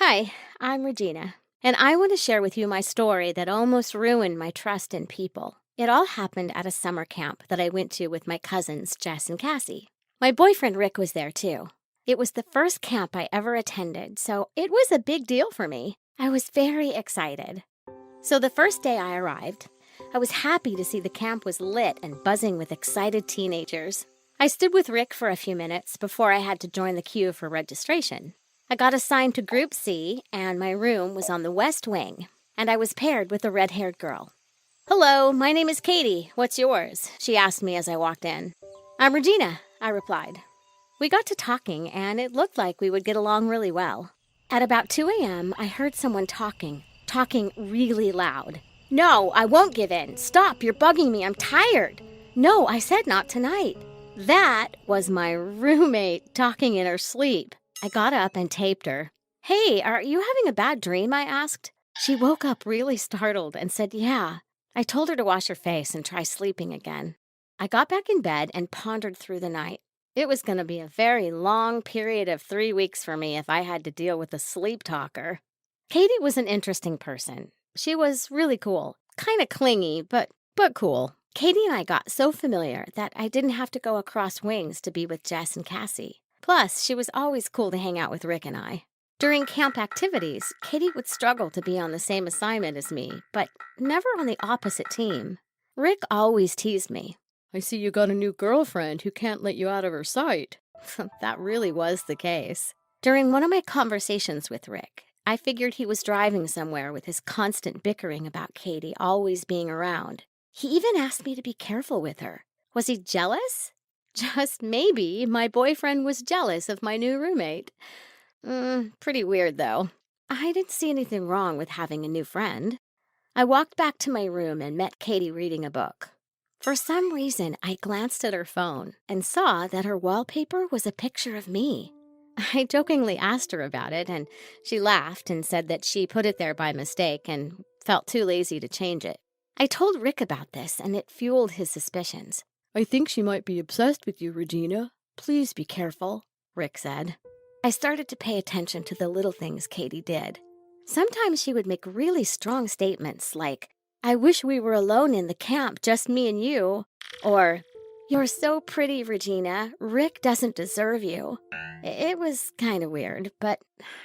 Hi, I'm Regina, and I want to share with you my story that almost ruined my trust in people. It all happened at a summer camp that I went to with my cousins, Jess and Cassie. My boyfriend Rick was there too. It was the first camp I ever attended, so it was a big deal for me. I was very excited. So the first day I arrived, I was happy to see the camp was lit and buzzing with excited teenagers. I stood with Rick for a few minutes before I had to join the queue for registration. I got assigned to Group C, and my room was on the west wing, and I was paired with a red-haired girl. "Hello, my name is Katie. What's yours?" she asked me as I walked in. "I'm Regina," I replied. We got to talking, and it looked like we would get along really well. At about 2 a.m., I heard someone talking really loud. "No, I won't give in. Stop, you're bugging me. I'm tired." "No, I said not tonight." That was my roommate talking in her sleep. I got up and taped her. "Hey, are you having a bad dream?" I asked. She woke up really startled and said, "Yeah." I told her to wash her face and try sleeping again. I got back in bed and pondered through the night. It was going to be a very long period of 3 weeks for me if I had to deal with a sleep talker. Katie was an interesting person. She was really cool, kind of clingy, but cool. Katie and I got so familiar that I didn't have to go across wings to be with Jess and Cassie. Plus, she was always cool to hang out with Rick and I. During camp activities, Katie would struggle to be on the same assignment as me, but never on the opposite team. Rick always teased me. "I see you got a new girlfriend who can't let you out of her sight." That really was the case. During one of my conversations with Rick, I figured he was driving somewhere with his constant bickering about Katie always being around. He even asked me to be careful with her. Was he jealous? Just maybe my boyfriend was jealous of my new roommate. Pretty weird, though. I didn't see anything wrong with having a new friend. I walked back to my room and met Katie reading a book. For some reason, I glanced at her phone and saw that her wallpaper was a picture of me. I jokingly asked her about it, and she laughed and said that she put it there by mistake and felt too lazy to change it. I told Rick about this, and it fueled his suspicions. "I think she might be obsessed with you, Regina. "Please be careful," Rick said. I started to pay attention to the little things Katie did. Sometimes she would make really strong statements like, "I wish we were alone in the camp, just me and you," or, "You're so pretty, Regina. Rick doesn't deserve you." It was kind of weird, but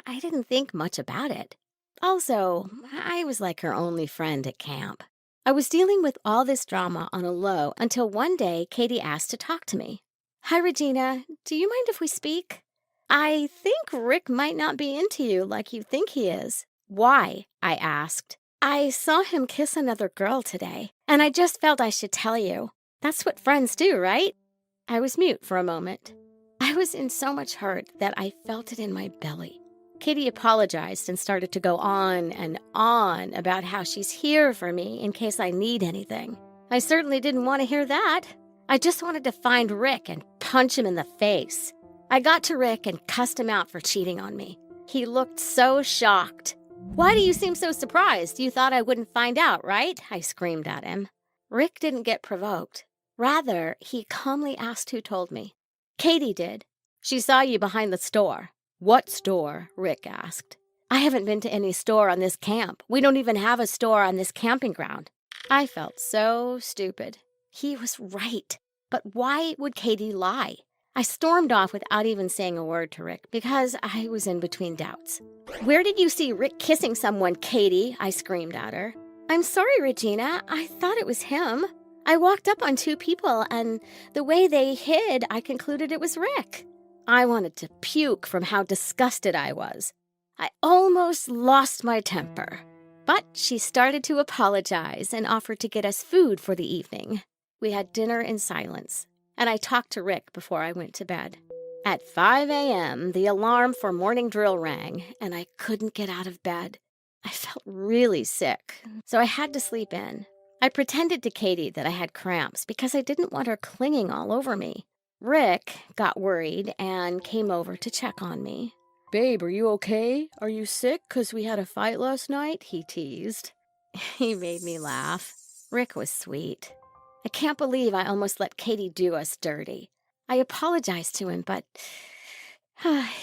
I didn't think much about it. Also, I was like her only friend at camp. I was dealing with all this drama on a low until one day Katie asked to talk to me. "Hi, Regina. Do you mind if we speak? I think Rick might not be into you like you think he is." "Why?" I asked. "I saw him kiss another girl today, and I just felt I should tell you. That's what friends do, right?" I was mute for a moment. I was in so much hurt that I felt it in my belly. Katie apologized and started to go on and on about how she's here for me in case I need anything. I certainly didn't want to hear that. I just wanted to find Rick and punch him in the face. I got to Rick and cussed him out for cheating on me. He looked so shocked. "Why do you seem so surprised? You thought I wouldn't find out, right?" I screamed at him. Rick didn't get provoked. Rather, he calmly asked who told me. "Katie did. She saw you behind the store." "What store?" Rick asked. "I haven't been to any store on this camp. We don't even have a store on this camping ground." I felt so stupid. He was right. But why would Katie lie? I stormed off without even saying a word to Rick because I was in between doubts. "Where did you see Rick kissing someone, Katie?" I screamed at her. "I'm sorry, Regina. I thought it was him. I walked up on 2 people, and the way they hid, I concluded it was Rick." I wanted to puke from how disgusted I was. I almost lost my temper. But she started to apologize and offered to get us food for the evening. We had dinner in silence, and I talked to Rick before I went to bed. At 5 a.m., the alarm for morning drill rang, and I couldn't get out of bed. I felt really sick, so I had to sleep in. I pretended to Katie that I had cramps because I didn't want her clinging all over me. Rick got worried and came over to check on me. "Babe, are you okay? Are you sick 'cause we had a fight last night?" he teased. He made me laugh. Rick was sweet. I can't believe I almost let Katie do us dirty. I apologized to him, but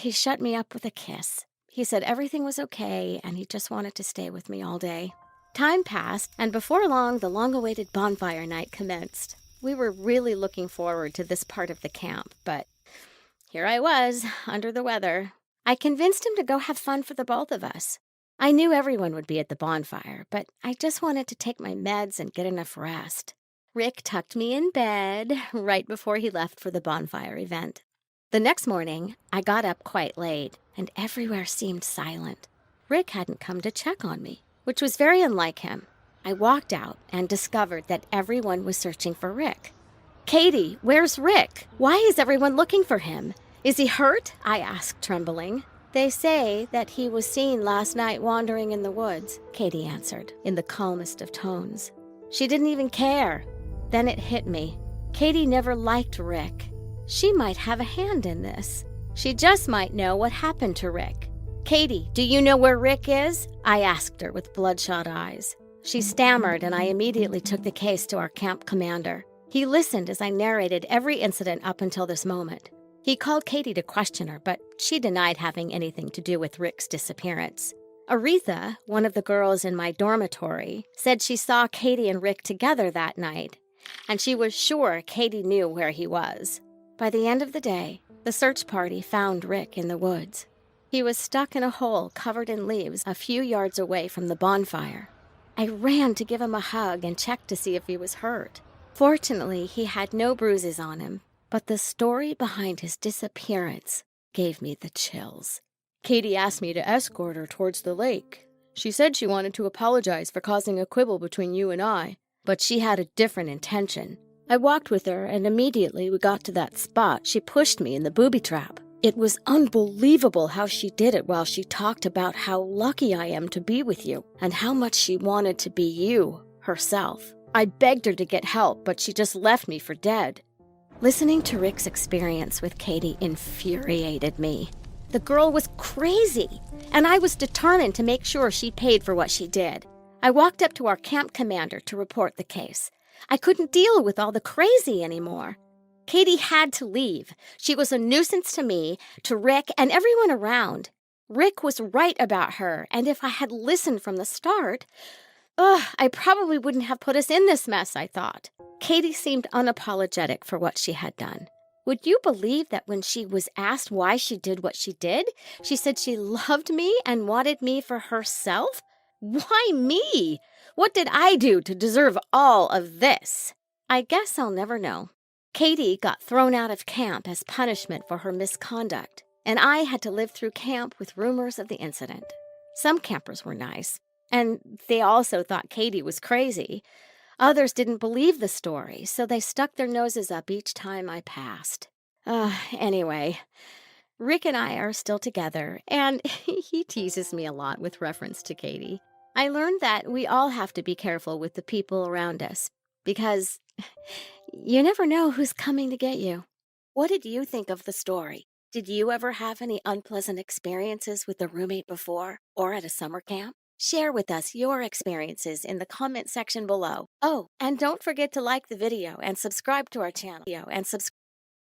he shut me up with a kiss. He said everything was okay and he just wanted to stay with me all day. Time passed, and before long, the long-awaited bonfire night commenced. We were really looking forward to this part of the camp, but here I was, under the weather. I convinced him to go have fun for the both of us. I knew everyone would be at the bonfire, but I just wanted to take my meds and get enough rest. Rick tucked me in bed right before he left for the bonfire event. The next morning, I got up quite late, and everywhere seemed silent. Rick hadn't come to check on me, which was very unlike him. I walked out and discovered that everyone was searching for Rick. "Katie, where's Rick? Why is everyone looking for him? Is he hurt?" I asked, trembling. "They say that he was seen last night wandering in the woods," Katie answered, in the calmest of tones. She didn't even care. Then it hit me. Katie never liked Rick. She might have a hand in this. She just might know what happened to Rick. "Katie, do you know where Rick is?" I asked her with bloodshot eyes. She stammered, and I immediately took the case to our camp commander. He listened as I narrated every incident up until this moment. He called Katie to question her, but she denied having anything to do with Rick's disappearance. Aretha, one of the girls in my dormitory, said she saw Katie and Rick together that night, and she was sure Katie knew where he was. By the end of the day, the search party found Rick in the woods. He was stuck in a hole covered in leaves a few yards away from the bonfire. I ran to give him a hug and check to see if he was hurt. Fortunately, he had no bruises on him, but the story behind his disappearance gave me the chills. Katie asked me to escort her towards the lake. She said she wanted to apologize for causing a quibble between you and I, but she had a different intention. I walked with her, and immediately we got to that spot, she pushed me in the booby trap. It was unbelievable how she did it while she talked about how lucky I am to be with you and how much she wanted to be you herself. I begged her to get help, but she just left me for dead. Listening to Rick's experience with Katie infuriated me. The girl was crazy, and I was determined to make sure she paid for what she did. I walked up to our camp commander to report the case. I couldn't deal with all the crazy anymore. Katie had to leave. She was a nuisance to me, to Rick, and everyone around. Rick was right about her, and if I had listened from the start, I probably wouldn't have put us in this mess, I thought. Katie seemed unapologetic for what she had done. Would you believe that when she was asked why she did what she did, she said she loved me and wanted me for herself? Why me? What did I do to deserve all of this? I guess I'll never know. Katie got thrown out of camp as punishment for her misconduct, and I had to live through camp with rumors of the incident. Some campers were nice, and they also thought Katie was crazy. Others didn't believe the story, so they stuck their noses up each time I passed. Anyway, Rick and I are still together, and he teases me a lot with reference to Katie. I learned that we all have to be careful with the people around us, because you never know who's coming to get you. What did you think of the story? Did you ever have any unpleasant experiences with a roommate before, or at a summer camp? Share with us your experiences in the comment section below. Oh, and don't forget to like the video and subscribe to our channel.